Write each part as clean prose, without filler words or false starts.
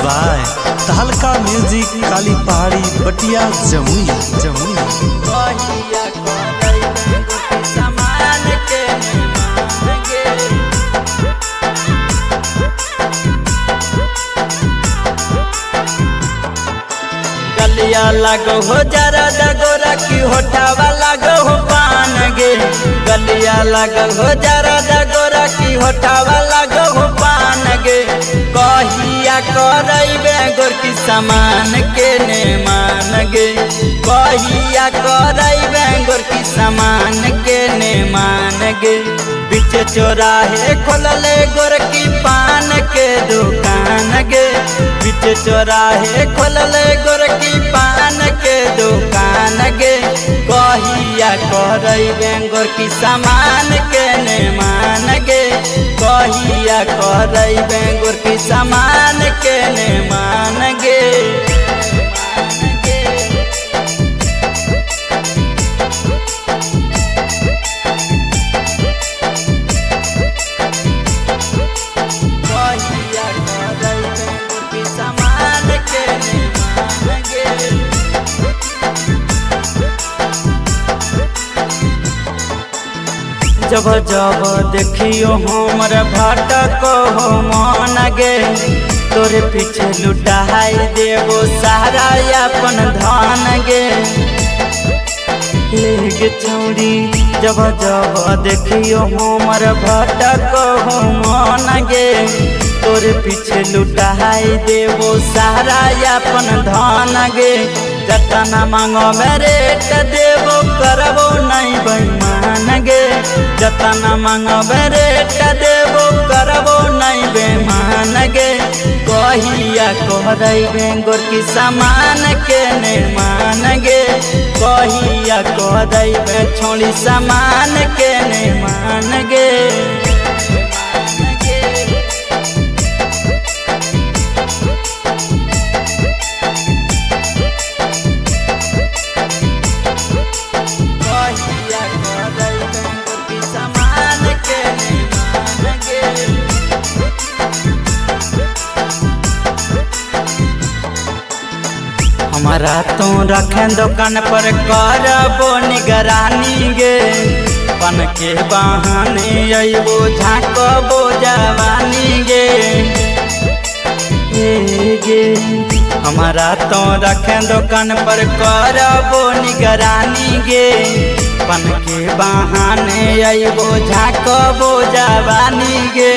By तहलका music काली पहाड़ी बटिया जमुई जमुई। गलिया लगो हो जरा दगोरा की होठावा लगो हो पान गे। गलिया लगो हो जरा दगोरा की होठावा लगो हो पान गे। कहिया करैबे गोर की समान के ने मान गे। कहिया करैबे गोर की समान के ने मान गे। बीच चौराहे खोलले गोर की पान के दुकान गे। बीच चौराहे खोलले गोर की पान के दुकान गे। कहिया करैबे गोर की समान के ने मान गे। कहिया करैबे गोर की समान के ने मान गे। जब जब देखियो हमर भटक हो मन गे। तोरे पीछे लुटाई देवो सारा अपन धन गे। लेगे छौड़ी जब जब देखियो हमर भटक हो मन गे। तोरे पीछे लुटाई देवो सारा अपन धन गे। जतना मांगो रेट देवो करबो नहीं बेईमान गे। जतना मांगो रेट देवो करबो नहीं बेईमान गे। कहिया करैबे गोर की समान के ने मान गे। कहिया करैबे छोड़ी समान के ने मान गे। हमारा तो रखे दुकान पर करबो निगरानी गे। पन के बहाने अइबो झाँकबो जवानी गे। गे हमारा तो रखे दुकान पर करबो निगरानी गे। पन के बहाने अइबो झाँकबो जवानी गे।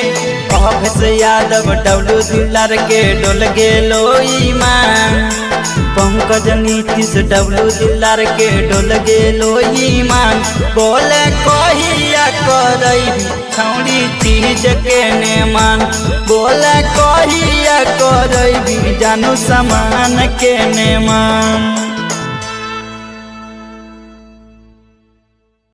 अभेस यादव डब्लू दिलर के डोल गेलो ईमान। पंकज नीतीश डब्लू दिलर के डोल गेलो ईमान। बोले कहिया करैबी छौड़ी चीज के ने मान। बोले कहिया करैबी जानू समान के ने मान।